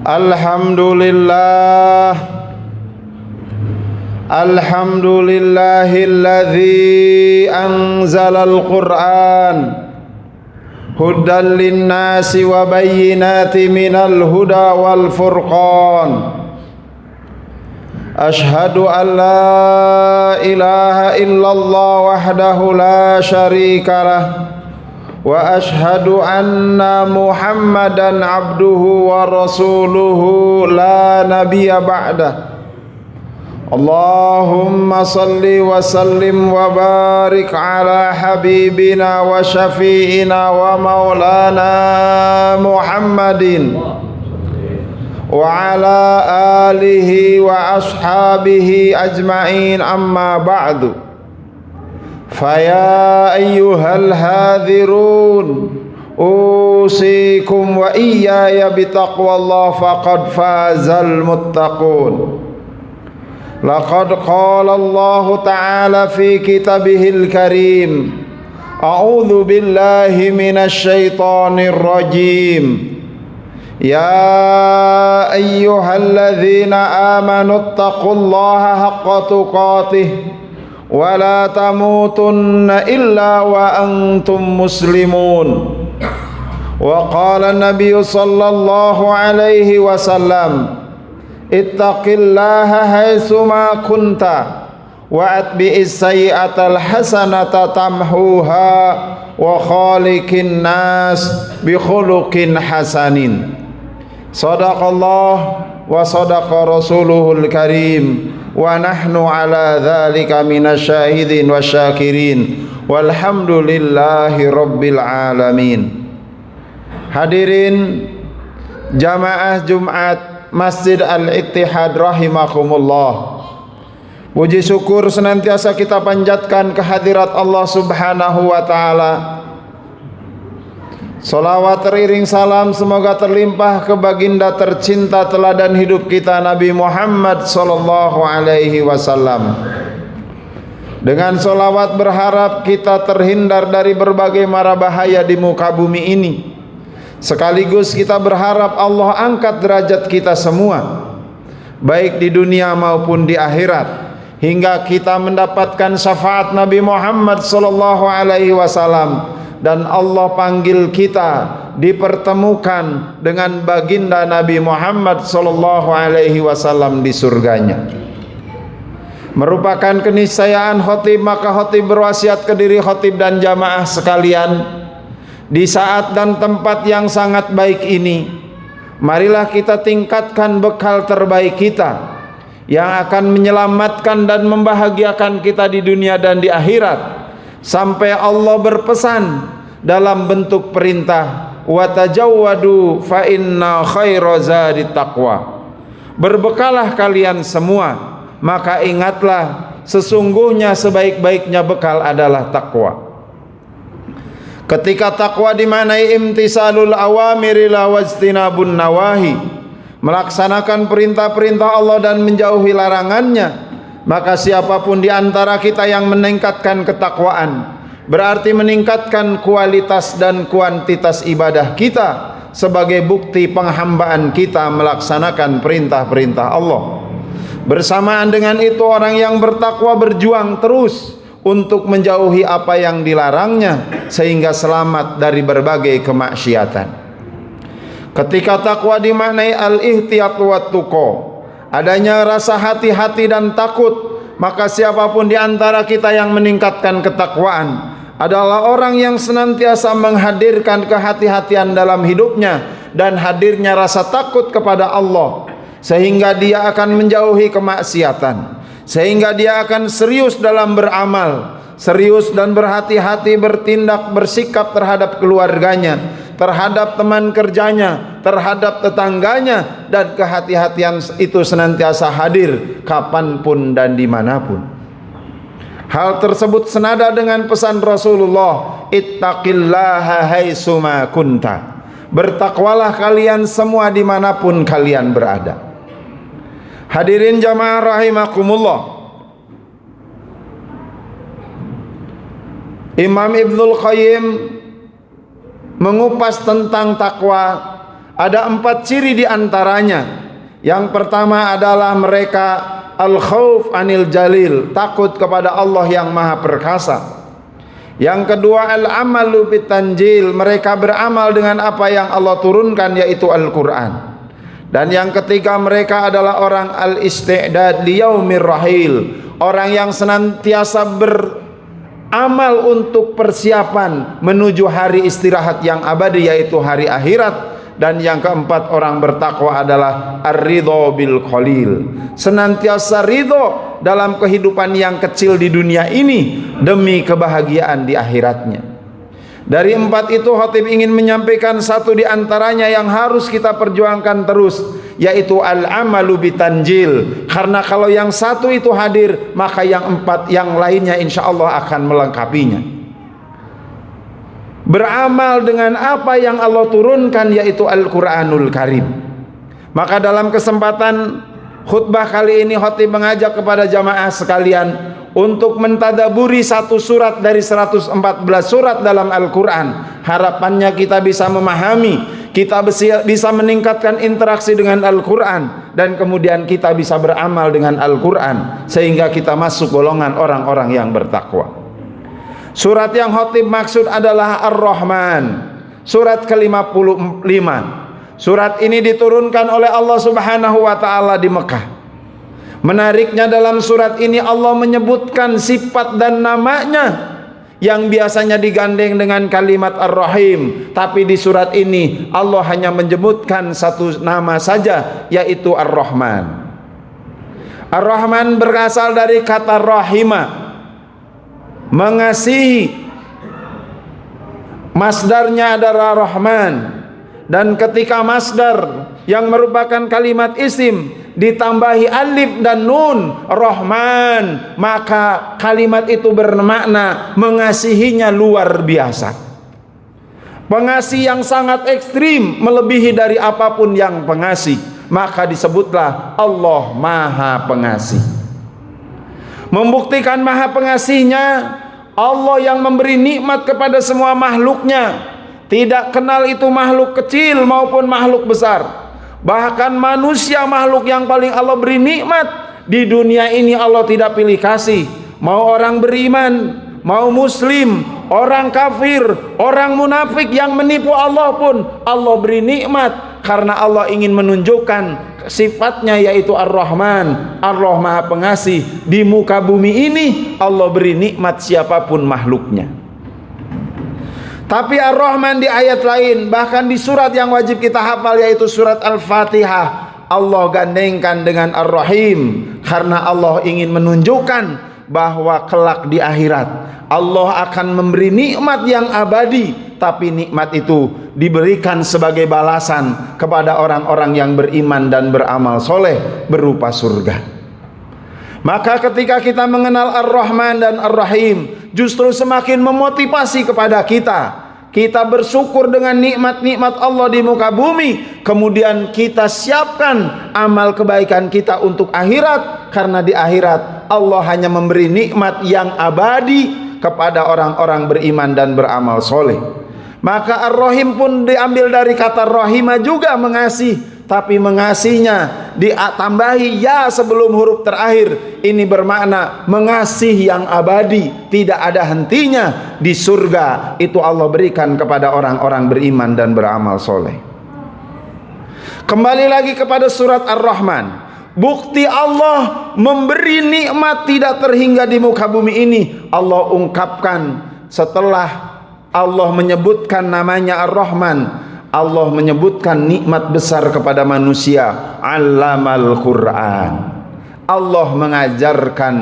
Alhamdulillah, alhamdulillahilladzi anzalal Qur'an hudan linnasi wa bayyinatin minal huda wal furqan. Ashhadu an la ilaha illallah wahdahu la syarikalah wa ashhadu anna Muhammadan abduhu wa rasuluhu la nabiyya ba'dah. Allahumma salli wa sallim wa barik ala habibina wa syafi'ina wa maulana Muhammadin wa ala alihi wa ashabihi ajma'in, amma ba'du. Faya ayyuhal hadhirun usikum wa iyaya bitaqwallah faqad fazal muttaqun. Laqad qala Allah ta'ala fi kitabihil karim, a'udzu billahi minasy syaithanir rajim. Ya ayyuhalladzina amanu taqullaha haqqa tuqatih wa la tamutunna illa wa antum muslimun. Wa qala an-nabiy sallallahu alaihi wasallam, ittaqillaha haitsuma kunta wa atbi'is sayyi'atal hasanata tamhuha wa khaliqin nas bi khuluqin hasanin. Sadaqallah wa sadaqa rasuluhul karim wa nahnu ala dzalika minasyahidin wasyakirin walhamdulillahi rabbil alamin. Hadirin jamaah Jumat Masjid Al-Ittihad rahimakumullah. Puji syukur senantiasa kita panjatkan kehadirat Allah Subhanahu wa taala. Salawat teriring salam semoga terlimpah ke baginda tercinta teladan hidup kita Nabi Muhammad sallallahu alaihi wasallam. Dengan salawat berharap kita terhindar dari berbagai mara bahaya di muka bumi ini. Sekaligus kita berharap Allah angkat derajat kita semua, baik di dunia maupun di akhirat, hingga kita mendapatkan syafaat Nabi Muhammad sallallahu alaihi wasallam dan Allah panggil kita dipertemukan dengan baginda Nabi Muhammad sallallahu alaihi wasallam di surganya. Merupakan keniscayaan khatib, maka khatib berwasiat ke diri khatib dan jamaah sekalian, di saat dan tempat yang sangat baik ini, marilah kita tingkatkan bekal terbaik kita yang akan menyelamatkan dan membahagiakan kita di dunia dan di akhirat, sampai Allah berpesan dalam bentuk perintah, wa tajawwadu fa inna khaira zadit taqwa. Berbekalah kalian semua, maka ingatlah sesungguhnya sebaik-baiknya bekal adalah takwa. Ketika takwa dimaknai imtisalul awamiri la wajtinabun nawahi, melaksanakan perintah-perintah Allah dan menjauhi larangannya, maka siapapun di antara kita yang meningkatkan ketakwaan berarti meningkatkan kualitas dan kuantitas ibadah kita sebagai bukti penghambaan kita melaksanakan perintah-perintah Allah. Bersamaan dengan itu, orang yang bertakwa berjuang terus untuk menjauhi apa yang dilarangnya sehingga selamat dari berbagai kemaksiatan. Ketika takwa dimaknai al-ihtiyat wa tuqa, adanya rasa hati-hati dan takut, maka siapapun di antara kita yang meningkatkan ketakwaan adalah orang yang senantiasa menghadirkan kehati-hatian dalam hidupnya dan hadirnya rasa takut kepada Allah, sehingga dia akan menjauhi kemaksiatan, sehingga dia akan serius dalam beramal, serius dan berhati-hati bertindak, bersikap terhadap keluarganya, terhadap teman kerjanya, terhadap tetangganya, dan kehati-hatian itu senantiasa hadir kapanpun dan dimanapun. Hal tersebut senada dengan pesan Rasulullah, ittaqillaha haitsuma kunta. Bertakwalah kalian semua dimanapun kalian berada. Hadirin jamaah rahimakumullah, Imam Ibnul Qayyim mengupas tentang takwa Ada 4 ciri di antaranya. Yang pertama adalah mereka al-khauf anil jalil, takut kepada Allah yang maha perkasa. Yang kedua al-amalu bitanjil, mereka beramal dengan apa yang Allah turunkan, yaitu Al-Quran. Dan yang ketiga mereka adalah orang al-isti'dad liyaumir rahil, orang yang senantiasa beramal untuk persiapan menuju hari istirahat yang abadi, yaitu hari akhirat. Dan yang keempat orang bertakwa adalah ar-ridho bil qalil, senantiasa ridho dalam kehidupan yang kecil di dunia ini demi kebahagiaan di akhiratnya. Dari 4 itu khatib ingin menyampaikan satu di antaranya yang harus kita perjuangkan terus, yaitu al-amalu bitanjil. Karena kalau yang satu itu hadir, maka yang 4 yang lainnya insya Allah akan melengkapinya. Beramal dengan apa yang Allah turunkan, yaitu Al-Quranul Karim. Maka dalam kesempatan khutbah kali ini khatib mengajak kepada jamaah sekalian untuk mentadaburi satu surat dari 114 surat dalam Al-Quran. Harapannya kita bisa memahami, kita bisa meningkatkan interaksi dengan Al-Quran, dan kemudian kita bisa beramal dengan Al-Quran sehingga kita masuk golongan orang-orang yang bertakwa. Surat yang khatib maksud adalah Ar-Rahman, surat ke-55. Surat ini diturunkan oleh Allah Subhanahu wa taala di Mekah. Menariknya dalam surat ini Allah menyebutkan sifat dan namanya yang biasanya digandeng dengan kalimat Ar-Rahim, tapi di surat ini Allah hanya menyebutkan satu nama saja, yaitu Ar-Rahman. Ar-Rahman berasal dari kata rahima, mengasihi. Masdarnya adalah Rahman, dan ketika masdar yang merupakan kalimat isim ditambahi alif dan nun, Rahman, maka kalimat itu bermakna mengasihinya luar biasa, pengasih yang sangat ekstrim, melebihi dari apapun yang pengasih. Maka disebutlah Allah Maha Pengasih. Membuktikan maha pengasihnya, Allah yang memberi nikmat kepada semua makhluknya, tidak kenal itu makhluk kecil maupun makhluk besar. Bahkan manusia, makhluk yang paling Allah beri nikmat di dunia ini, Allah tidak pilih kasih. Mau orang beriman, mau muslim, orang kafir, orang munafik yang menipu Allah pun Allah beri nikmat, karena Allah ingin menunjukkan sifatnya, yaitu Ar-Rahman, Allah Maha Pengasih. Di muka bumi ini Allah beri nikmat siapapun makhluknya. Tapi Ar-Rahman di ayat lain, bahkan di surat yang wajib kita hafal, yaitu surat Al-Fatihah, Allah gandengkan dengan Ar-Rahim, karena Allah ingin menunjukkan bahwa kelak di akhirat Allah akan memberi nikmat yang abadi, tapi nikmat itu diberikan sebagai balasan kepada orang-orang yang beriman dan beramal soleh berupa surga. Maka ketika kita mengenal Ar-Rahman dan Ar-Rahim, justru semakin memotivasi kepada kita bersyukur dengan nikmat-nikmat Allah di muka bumi, kemudian kita siapkan amal kebaikan kita untuk akhirat, karena di akhirat Allah hanya memberi nikmat yang abadi kepada orang-orang beriman dan beramal soleh. Maka Ar-Rahim pun diambil dari kata rahimah, juga mengasihi, tapi mengasihinya ditambahi ya sebelum huruf terakhir. Ini bermakna mengasihi yang abadi, tidak ada hentinya di surga. Itu Allah berikan kepada orang-orang beriman dan beramal soleh. Kembali lagi kepada surat Ar-Rahman, bukti Allah memberi nikmat tidak terhingga di muka bumi ini. Allah ungkapkan setelah Allah menyebutkan namanya Ar-Rahman, Allah menyebutkan nikmat besar kepada manusia. Allamal Quran, Allah mengajarkan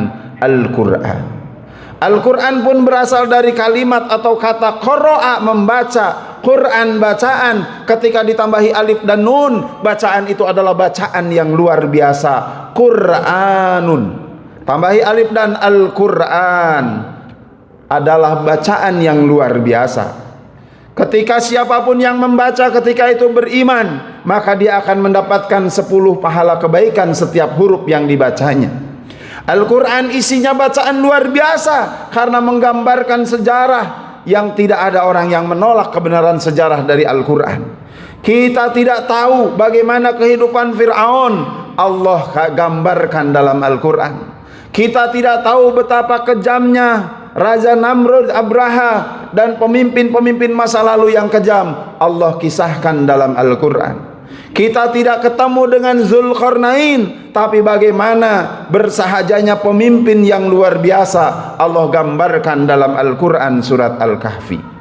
Al-Quran. Al-Quran pun berasal dari kalimat atau kata qara'a, membaca. Quran, bacaan. Ketika ditambahi alif dan nun, bacaan itu adalah bacaan yang luar biasa. Quranun, tambahi alif dan Al-Quran adalah bacaan yang luar biasa. Ketika siapapun yang membaca ketika itu beriman, maka dia akan mendapatkan 10 pahala kebaikan setiap huruf yang dibacanya. Al-Quran isinya bacaan luar biasa, karena menggambarkan sejarah yang tidak ada orang yang menolak kebenaran sejarah dari Al-Quran. Kita tidak tahu bagaimana kehidupan Fir'aun, Allah gambarkan dalam Al-Quran. Kita tidak tahu betapa kejamnya Raja Namrud, Abraha, dan pemimpin-pemimpin masa lalu yang kejam, Allah kisahkan dalam Al-Quran. Kita tidak ketemu dengan Zulkarnain, tapi bagaimana bersahajanya pemimpin yang luar biasa, Allah gambarkan dalam Al-Quran surat Al-Kahfi.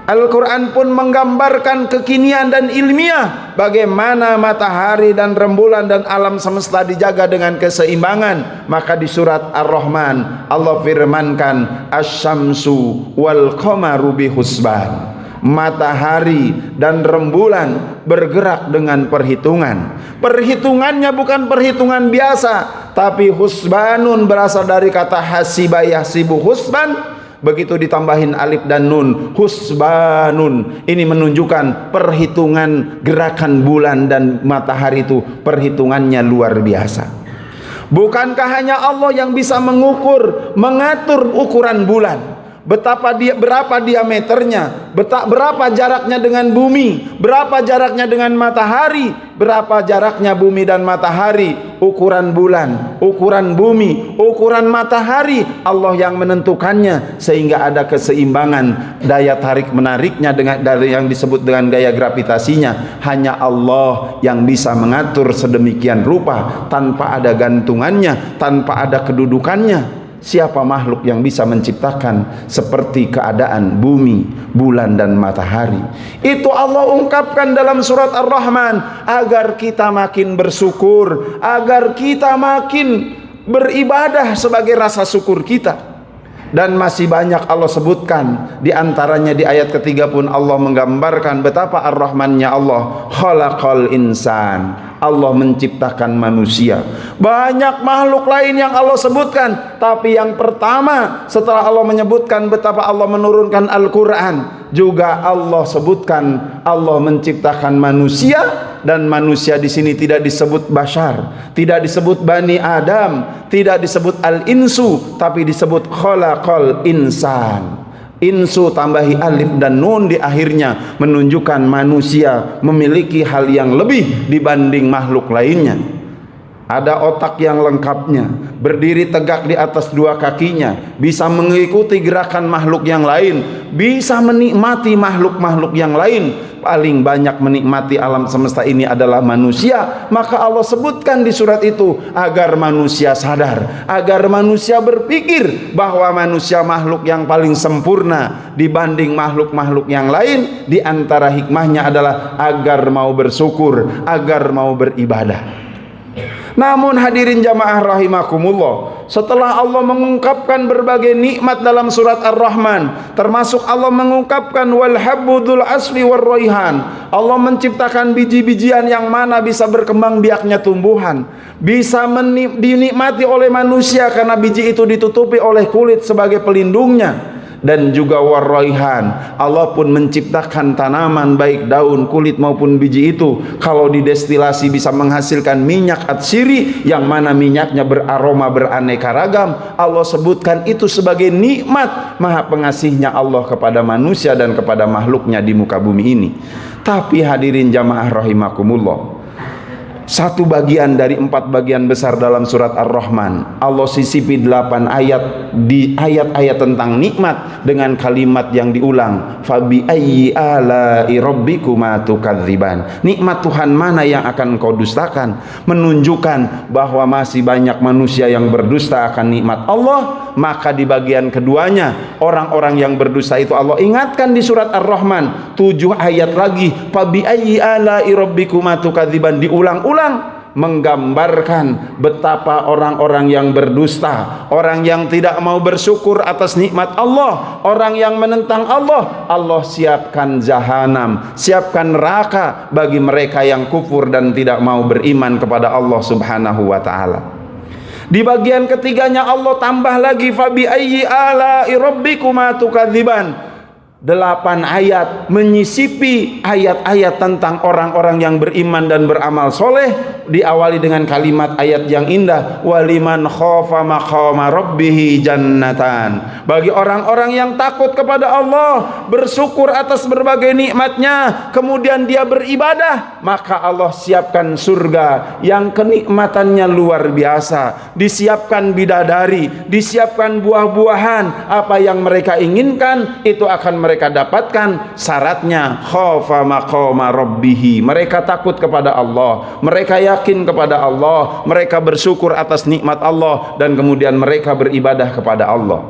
Al-Quran pun menggambarkan kekinian dan ilmiah, bagaimana matahari dan rembulan dan alam semesta dijaga dengan keseimbangan. Maka di surat Ar-Rahman Allah firmankan, Asy-syamsu wal qamaru bihusban. Matahari dan rembulan bergerak dengan perhitungan. Perhitungannya bukan perhitungan biasa, tapi husbanun berasal dari kata hasiba yahsibu husban. Begitu ditambahin alif dan nun, husbanun, ini menunjukkan perhitungan gerakan bulan dan matahari itu perhitungannya luar biasa. Bukankah hanya Allah yang bisa mengatur ukuran bulan? Berapa diameternya, berapa jaraknya dengan bumi, berapa jaraknya dengan matahari, berapa jaraknya bumi dan matahari, ukuran bulan, ukuran bumi, ukuran matahari, Allah yang menentukannya sehingga ada keseimbangan daya tarik menariknya dari yang disebut dengan gaya gravitasinya. Hanya Allah yang bisa mengatur sedemikian rupa tanpa ada gantungannya, tanpa ada kedudukannya. Siapa makhluk yang bisa menciptakan seperti keadaan bumi, bulan dan matahari? Itu Allah ungkapkan dalam surat Ar-Rahman agar kita makin bersyukur, agar kita makin beribadah sebagai rasa syukur kita. Dan masih banyak Allah sebutkan, di antaranya di ayat ketiga pun Allah menggambarkan betapa Ar-Rahmannya Allah. Khalaqal insan, Allah menciptakan manusia. Banyak makhluk lain yang Allah sebutkan, tapi yang pertama setelah Allah menyebutkan betapa Allah menurunkan Al-Quran, juga Allah sebutkan Allah menciptakan manusia. Dan manusia di sini tidak disebut bashar, tidak disebut bani Adam, tidak disebut al-insu, tapi disebut khalaqal insan. Insu tambahi alif dan nun di akhirnya menunjukkan manusia memiliki hal yang lebih dibanding makhluk lainnya. Ada otak yang lengkapnya, berdiri tegak di atas dua kakinya, bisa mengikuti gerakan makhluk yang lain, bisa menikmati makhluk-makhluk yang lain. Paling banyak menikmati alam semesta ini adalah manusia. Maka Allah sebutkan di surat itu agar manusia sadar, agar manusia berpikir bahwa manusia makhluk yang paling sempurna dibanding makhluk-makhluk yang lain. Di antara hikmahnya adalah agar mau bersyukur, agar mau beribadah. Namun hadirin jamaah rahimakumullah, setelah Allah mengungkapkan berbagai nikmat dalam surat Ar-Rahman, termasuk Allah mengungkapkan wal habbudul asli war raihan, Allah menciptakan biji-bijian yang mana bisa berkembang biaknya tumbuhan, bisa dinikmati oleh manusia karena biji itu ditutupi oleh kulit sebagai pelindungnya. Dan juga warraihan, Allah pun menciptakan tanaman baik daun, kulit maupun biji itu kalau didestilasi bisa menghasilkan minyak atsiri yang mana minyaknya beraroma beraneka ragam. Allah sebutkan itu sebagai nikmat maha pengasihnya Allah kepada manusia dan kepada makhluknya di muka bumi ini. Tapi hadirin jamaah rahimakumullah, satu bagian dari 4 bagian besar dalam surat Ar-Rahman, Allah sisipi 8 ayat di ayat-ayat tentang nikmat dengan kalimat yang diulang, fabi ayyi ala'i rabbikuma tukadziban. Nikmat Tuhan mana yang akan kau dustakan? Menunjukkan bahwa masih banyak manusia yang berdusta akan nikmat Allah. Maka di bagian keduanya, orang-orang yang berdusta itu Allah ingatkan di surat Ar-Rahman 7 ayat lagi, fabi ayyi ala'i rabbikuma tukadziban, diulang-ulang menggambarkan betapa orang-orang yang berdusta, orang yang tidak mau bersyukur atas nikmat Allah, orang yang menentang Allah, Allah siapkan jahanam, siapkan neraka bagi mereka yang kufur dan tidak mau beriman kepada Allah Subhanahu wa taala. Di bagian ketiganya Allah tambah lagi fabi ayyi ala'i rabbikuma tukadziban. 8 ayat menyisipi ayat-ayat tentang orang-orang yang beriman dan beramal soleh diawali dengan kalimat ayat yang indah, waliman khafa maqama rabbih jannatan. Bagi orang-orang yang takut kepada Allah, bersyukur atas berbagai nikmatnya, kemudian dia beribadah, maka Allah siapkan surga yang kenikmatannya luar biasa. Disiapkan bidadari, disiapkan buah-buahan, apa yang mereka inginkan itu akan mereka dapatkan. Syaratnya khafa maqama rabbih, mereka takut kepada Allah, mereka yakin kepada Allah, mereka bersyukur atas nikmat Allah, dan kemudian mereka beribadah kepada Allah.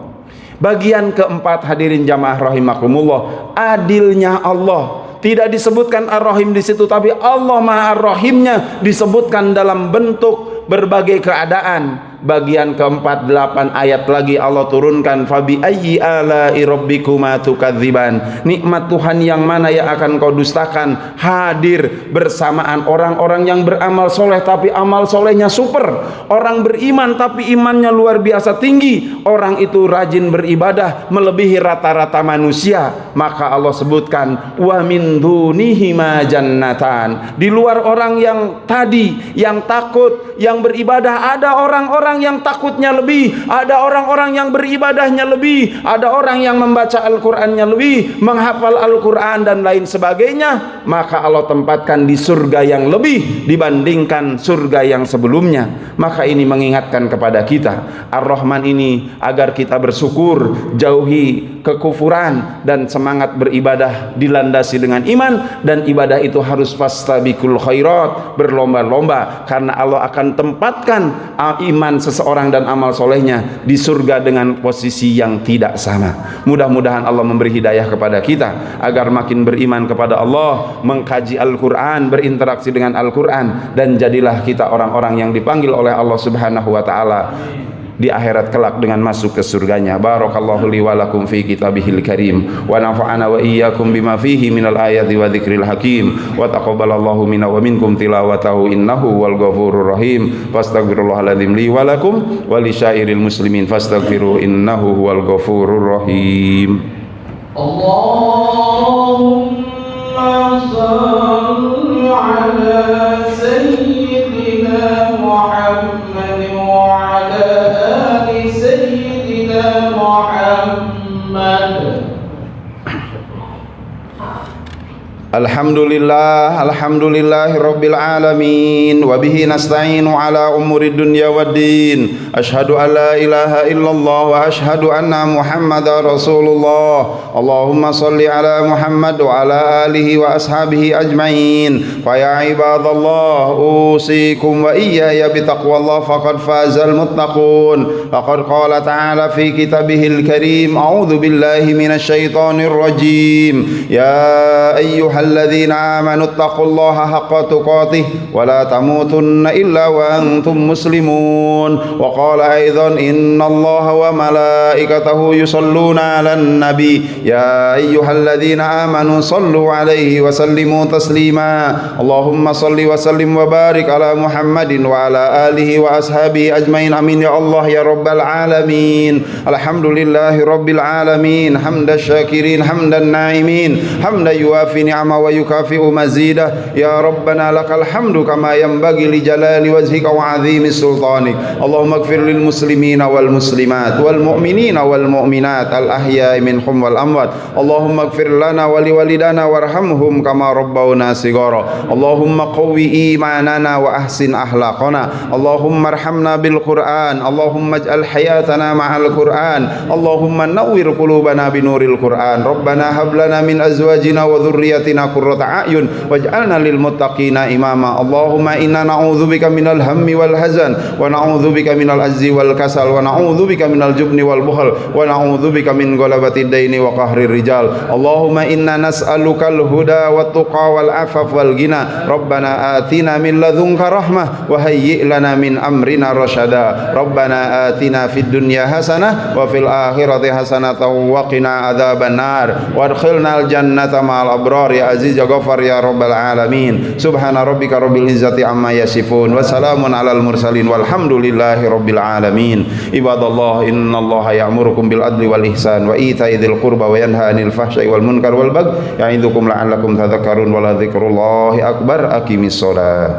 Bagian keempat, hadirin jamaah rahimakumullah, adilnya Allah. Tidak disebutkan Ar-Rahim di situ, tapi Allah Maha Ar-Rahimnya disebutkan dalam bentuk berbagai keadaan. Bagian keempat, 8 ayat lagi Allah turunkan, fabi ayyi ala'i rabbikuma tukadziban. Nikmat Tuhan yang mana yang akan kau dustakan? Hadir bersamaan orang-orang yang beramal soleh tapi amal solehnya super, orang beriman tapi imannya luar biasa tinggi, orang itu rajin beribadah melebihi rata-rata manusia. Maka Allah sebutkan wa min dunihima jannatan. Di luar orang yang tadi, yang takut, yang beribadah, ada orang-orang yang takutnya lebih, ada orang-orang yang beribadahnya lebih, ada orang yang membaca Al-Qur'annya lebih, menghafal Al-Qur'an dan lain sebagainya. Maka Allah tempatkan di surga yang lebih dibandingkan surga yang sebelumnya. Maka ini mengingatkan kepada kita Ar-Rahman ini agar kita bersyukur, jauhi kekufuran, dan semangat beribadah dilandasi dengan iman. Dan ibadah itu harus fastabiqul khairat, berlomba-lomba, karena Allah akan tempatkan iman seseorang dan amal solehnya di surga dengan posisi yang tidak sama. Mudah-mudahan Allah memberi hidayah kepada kita agar makin beriman kepada Allah, mengkaji Al-Quran, berinteraksi dengan Al-Quran, dan jadilah kita orang-orang yang dipanggil oleh Allah Subhanahu wa ta'ala di akhirat kelak dengan masuk ke surganya. Barakallahu li wa lakum fi kitabihil karim, wa nafa'ana wa iyyakum bima fihi minal ayati wa dzikril hakim, wa taqabbalallahu minna wa minkum tilawatahu innahu wal ghafurur rahim. Fastaghfirullahaladzim li wa lakum wa li syairil muslimin fastaghfiru innahu huwal ghafurur rahim. Allahumma shalli ala sayyidina Muhammad wa ala Alhamdulillah, alhamdulillahi rabbil alamin, wa bihi nasta'inu ala umuri dunya waddin. Ashhadu an la ilaha illallah wa ashhadu anna Muhammadar Rasulullah. Allahumma salli ala Muhammad wa ala alihi wa ashabihi ajma'in. Fa ya ibadallah, usikum wa iyaya bitaqwallah faqad fazal muttaqun. Faqad qala ta'ala fi kitabihil karim, a'udzu billahi minasy syaithanir rajim. Ya ayyuhal الذين آمنوا اتقوا الله حق تقاته ولا تموتن إلا وأنتم مسلمون. وقال أيضا إن الله وملائكته يصلون على النبي يا أيها الذين آمنوا صلوا عليه وسلموا تسليما. اللهم صل وسلم وبارك على محمد وعلى آله وأصحابه أجمعين آمين يا الله يا رب العالمين. الحمد لله رب العالمين حمد الشاكرين حمد الناعمين حمد يوافي نعمه ويكافئ مزيده. يا ربنا لك الحمد كما ينبغي لجلال وجهك وعظيم سلطانك. اللهم اغفر للمسلمين والمسلمات والمؤمنين والمؤمنات الأحياء منهم والأموات. اللهم اغفر لنا ولوالدنا وارحمهم كما ربونا صغارا. اللهم قوي إيماننا وأحسن أخلاقنا. اللهم ارحمنا بالقرآن. اللهم اجعل حياتنا مع القرآن. اللهم نور قلوبنا بنور القرآن. ربنا هب لنا من أزواجنا وذريتنا قرة أعين واجعلنا للمتقين إماما. اللهم إنا نعوذ بك من الهم والحزن ونعوذ بك من العجز والكسل ونعوذ بك من الجبن والبخل ونعوذ بك من غلبة الدين وقهر الرجال. اللهم إنا نسألك الهدى والتقى والعفاف والغنى. ربنا آتنا من لدنك رحمة وهيئ لنا من أمرنا رشدا. ربنا آتنا في الدنيا حسنة وفي الآخرة حسنة وقنا عذاب النار وادخلنا الجنة مع الأبرار يا عزيز يا غفار يا رب العالمين. سبحان ربك رب العزة عما يصفون وسلام على المرسلين والحمد لله رب العالمين. عباد الله إن الله يأمركم بالعدل والإحسان وإيتاء ذي القربى وينهى عن الفحشاء والمنكر والبغي يعظكم لعلكم تذكرون ولذكر الله أكبر. أقم الصلاة.